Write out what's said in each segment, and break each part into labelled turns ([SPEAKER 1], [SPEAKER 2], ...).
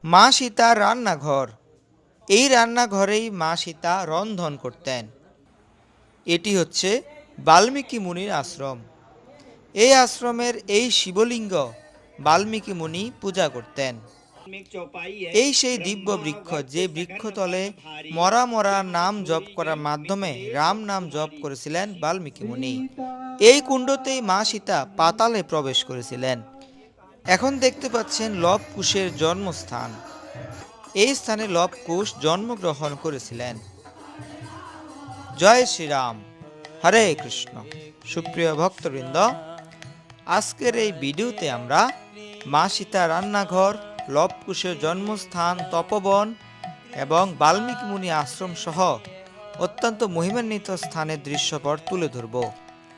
[SPEAKER 1] মা সীতার রান্নাঘর। এই রান্নাঘরেই মা সীতা রন্ধন করতেন। এটি হচ্ছে বাল্মীকি মুনির আশ্রম। এই আশ্রমের এই শিবলিঙ্গ বাল্মীকি মুনি পূজা করতেন। এই সেই দিব্য বৃক্ষ, যে বৃক্ষতলে মরা মরা নাম জপ করার মাধ্যমে রাম নাম জপ করেছিলেন বাল্মীকি মুনি। এই কুণ্ডতেই মা সীতা পাতালে প্রবেশ করেছিলেন। এখন দেখতে পাচ্ছেন লব কুশের জন্মস্থান। এই স্থানে লব কুশ জন্মগ্রহণ করেছিলেন। জয় শ্রীরাম, হরে কৃষ্ণ। সুপ্রিয় ভক্তবৃন্দ, আজকের এই ভিডিওতে আমরা মা সীতা রান্নাঘর, লব কুশের জন্মস্থান, তপবন এবং বাল্মীকি মুনি আশ্রম সহ অত্যন্ত মহিমান্বিত স্থানের দৃশ্যপট তুলে ধরব।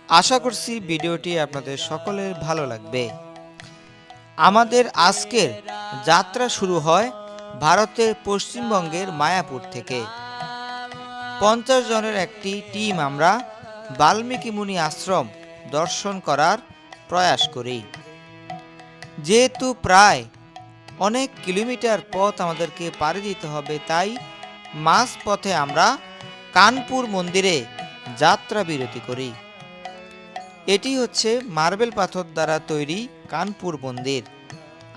[SPEAKER 1] আশা করছি ভিডিওটি আপনাদের সকলের ভালো লাগবে। আমাদের আজকের যাত্রা শুরু হয় ভারতের পশ্চিমবঙ্গের মায়াপুর থেকে। 50 জনের একটি টিম আমরা বাল্মীকি মুনি আশ্রম দর্শন করার প্রয়াস করি। যেহেতু প্রায় অনেক কিলোমিটার পথ আমাদেরকে পাড়ি দিতে হবে, তাই মাঝ পথে আমরা কানপুর মন্দিরে যাত্রা বিরতি করি। এটি হচ্ছে মার্বেল পাথর দ্বারা তৈরি কানপুর মন্দির।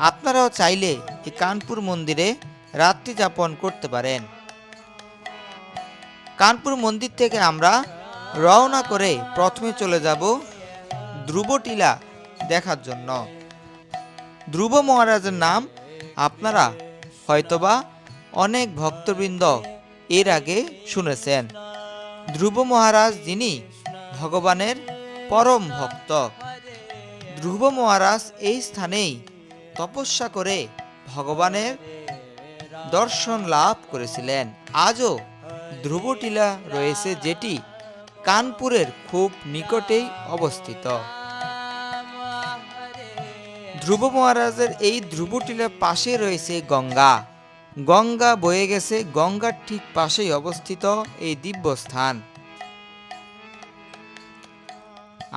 [SPEAKER 1] আপনারাও চাইলে এই কানপুর মন্দিরে রাত্রি যাপন করতে পারেন। কানপুর মন্দির থেকে আমরা রওনা করে প্রথমে চলে যাব ধ্রুবটিলা দেখার জন্য। ধ্রুব মহারাজের নাম আপনারা হয়তোবা অনেক ভক্তবৃন্দ এর আগে শুনেছেন। ধ্রুব মহারাজ যিনি ভগবানের পরম ভক্ত। ধ্রুব মহারাজ এই স্থানেই তপস্যা করে ভগবানের দর্শন লাভ করেছিলেন। আজও ধ্রুবটিলা রয়েছে, যেটি কানপুরের খুব নিকটেই অবস্থিত। ধ্রুব মহারাজের এই ধ্রুবটিলার পাশে রয়েছে গঙ্গা। গঙ্গা বয়ে গেছে, গঙ্গার ঠিক পাশেই অবস্থিত এই দিব্য স্থান।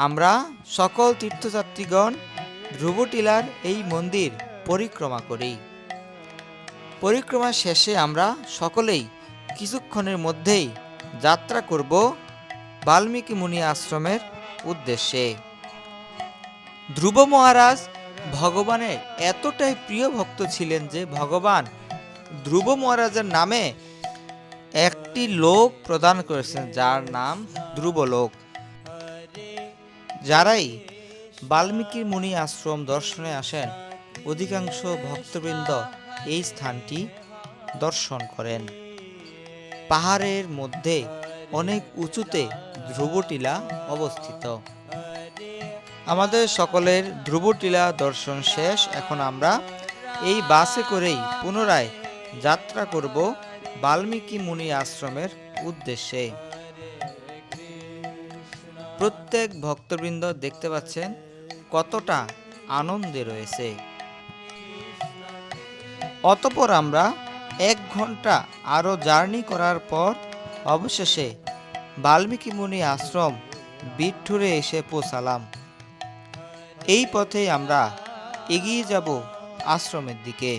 [SPEAKER 1] আমরা সকল তীর্থযাত্রীগণ ধ্রুবটিলার এই মন্দির পরিক্রমা করি। পরিক্রমা শেষে আমরা সকলেই কিছুক্ষণের মধ্যেই যাত্রা করব বাল্মীকি মুনি আশ্রমের উদ্দেশ্যে। ধ্রুব মহারাজ ভগবানের এতটাই প্রিয় ভক্ত ছিলেন যে ভগবান ধ্রুব মহারাজের নামে একটি লোক প্রদান করেছেন, যার নাম ধ্রুবলোক। যারাই বাল্মীকি মুনি আশ্রম দর্শনে আসেন, অধিকাংশ ভক্তবৃন্দ এই স্থানটি দর্শন করেন। পাহাড়ের মধ্যে অনেক উঁচুতে ধ্রুবটিলা অবস্থিত। আমাদের সকলের ধ্রুবটিলা দর্শন শেষ। এখন আমরা এই বাসে করেই পুনরায় যাত্রা করব বাল্মীকি মুনি আশ্রমের উদ্দেশ্যে। প্রত্যেক ভক্তবৃন্দ দেখতে পাচ্ছেন কতটা আনন্দে রয়েছে। অতঃপর আমরা 1 ঘন্টা আরও জার্নি করার পর অবশেষে বাল্মীকি মুনি আশ্রম বিঠুরে এসে পৌঁছালাম। এই পথেই আমরা এগিয়ে যাব আশ্রমের দিকে।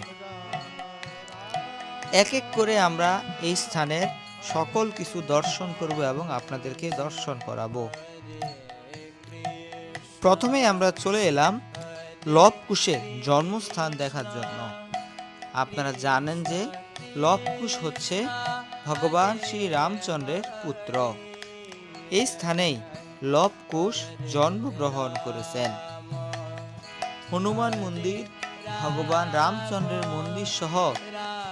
[SPEAKER 1] এক এক করে আমরা এই স্থানের সকল কিছু দর্শন করব এবং আপনাদেরকে দর্শন করাবো। প্রথমে আমরা চলে এলাম লব কুশের জন্মস্থান দেখার জন্য। আপনারা জানেন যে লব কুশ হচ্ছে ভগবান শ্রী রামচন্দ্রের পুত্র। এই স্থানেই লব কুশ জন্মগ্রহণ করেছেন। হনুমান মন্দির, ভগবান রামচন্দ্রের মন্দির সহ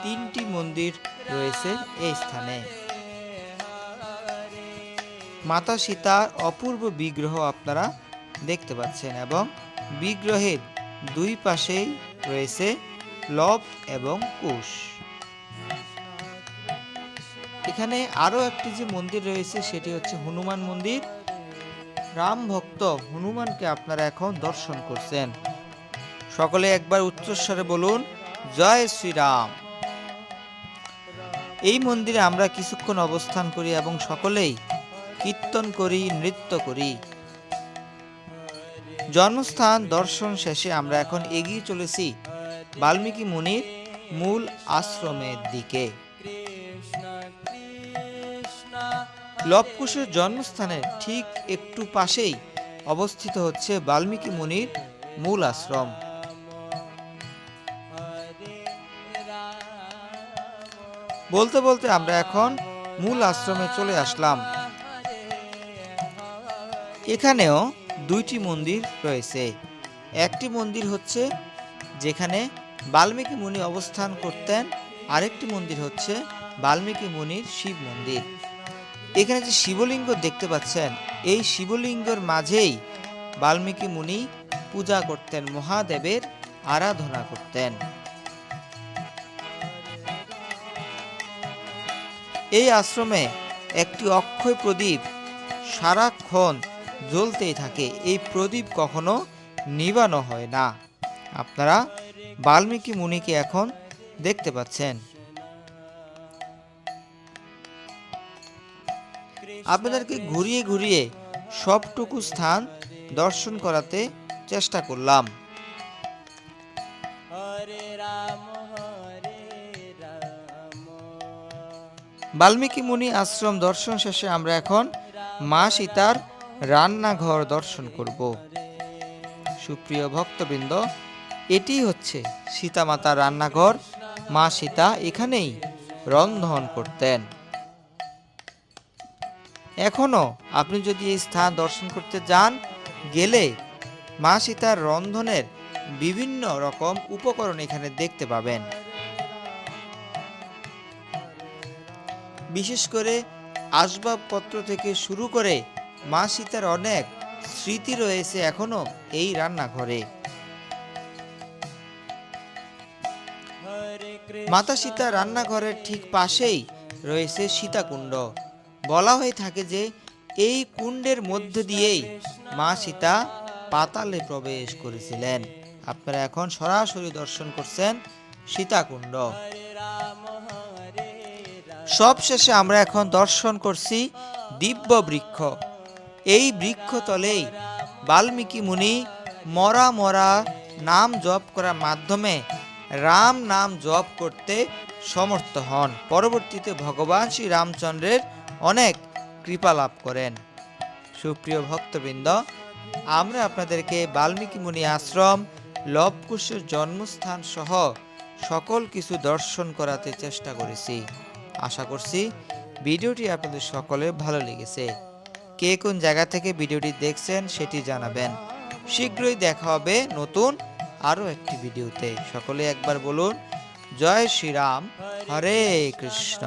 [SPEAKER 1] 3টি মন্দির রয়েছে এই স্থানে। মাতা সীতার অপূর্ব বিগ্রহ আপনারা দেখতে পাচ্ছেন এবং বিগ্রহের 2 পাশেই রয়েছে লব এবং কুশ। এখানে আরো একটি যে মন্দির রয়েছে সেটি হচ্ছে হনুমান মন্দির। রাম ভক্ত হনুমানকে আপনারা এখন দর্শন করছেন। সকলে একবার উচ্চস্বরে বলুন, জয় শ্রীরাম। এই মন্দিরে আমরা কিছুক্ষণ অবস্থান করি এবং সকলেই কীর্তন করি, নৃত্য করি। জন্মস্থান দর্শন শেষে আমরা এখন এগিয়ে চলেছি বাল্মীকি মুনির মূল আশ্রমের দিকে। লবকুশের জন্মস্থানের ঠিক একটু পাশেই অবস্থিত হচ্ছে বাল্মীকি মুনির মূল আশ্রম। বলতে বলতে আমরা এখন মূল আশ্রমে চলে আসলাম। এখানেও দুইটি মন্দির রয়েছে। একটি মন্দির হচ্ছে যেখানে বাল্মীকি মুনি অবস্থান করতেন, আরেকটি মন্দির হচ্ছে বাল্মীকি মুনির শিব মন্দির। এখানে যে শিবলিঙ্গ দেখতে পাচ্ছেন, এই শিবলিঙ্গের মাঝেই বাল্মীকি মুনি পূজা করতেন, মহাদেবের আরাধনা করতেন। এই আশ্রমে একটি অক্ষয় প্রদীপ সারাক্ষণ জ্বলতেই থাকে। এই প্রদীপ কখনো নিভানো হয় না। আপনারা বাল্মীকি মুনিকে এখন দেখতে পাচ্ছেন। আপনাদেরকে ঘুরিয়ে ঘুরিয়ে সবটুকু স্থান দর্শন করাতে চেষ্টা করলাম। বাল্মীকি মুনি আশ্রম দর্শন শেষে আমরা এখন মা সীতার রান্নাঘর দর্শন করব। সুপ্রিয় ভক্তবৃন্দ, এটি হচ্ছে সীতা মাতার রান্নাঘর। মা সীতা এখানেই রন্ধন করতেন। এখনো আপনি যদি এই স্থান দর্শন করতে যান, গেলে মা সীতার রন্ধনের বিভিন্ন রকম উপকরণ এখানে দেখতে পাবেন। বিশেষ করে আসবাবপত্র থেকে শুরু করে মা সীতার অনেক স্মৃতি রয়েছে এখনো এই রান্নাঘরে। মাতা সীতা রান্নাঘরের ঠিক পাশেই রয়েছে সীতাকুণ্ড। বলা হয়ে থাকে যে এই কুণ্ডের মধ্য দিয়েই মা সীতা পাতালে প্রবেশ করেছিলেন। আপনারা এখন সরাসরি দর্শন করছেন সীতাকুণ্ড। সবশেষে আমরা এখন দর্শন করছি দিব্য বৃক্ষ। এই বৃক্ষতলেই বাল্মীকি মুনি মরা মরা নাম জপ করার মাধ্যমে রাম নাম জপ করতে সমর্থ হন। পরবর্তীতে ভগবান শ্রী রামচন্দ্রের অনেক কৃপা লাভ করেন। সুপ্রিয় ভক্তবৃন্দ, আমরা আপনাদেরকে বাল্মীকি মুনি আশ্রম, লবকুশের জন্মস্থান সহ সকল কিছু দর্শন করাতে চেষ্টা করেছি। আশা করছি ভিডিওটি আপনাদের সকলের ভালো লেগেছে। কে কোন জায়গা থেকে ভিডিওটি দেখছেন সেটি জানাবেন। শীঘ্রই দেখা হবে নতুন আরও একটি ভিডিওতে। সকলে একবার বলুন জয় শ্রীরাম, হরে কৃষ্ণ।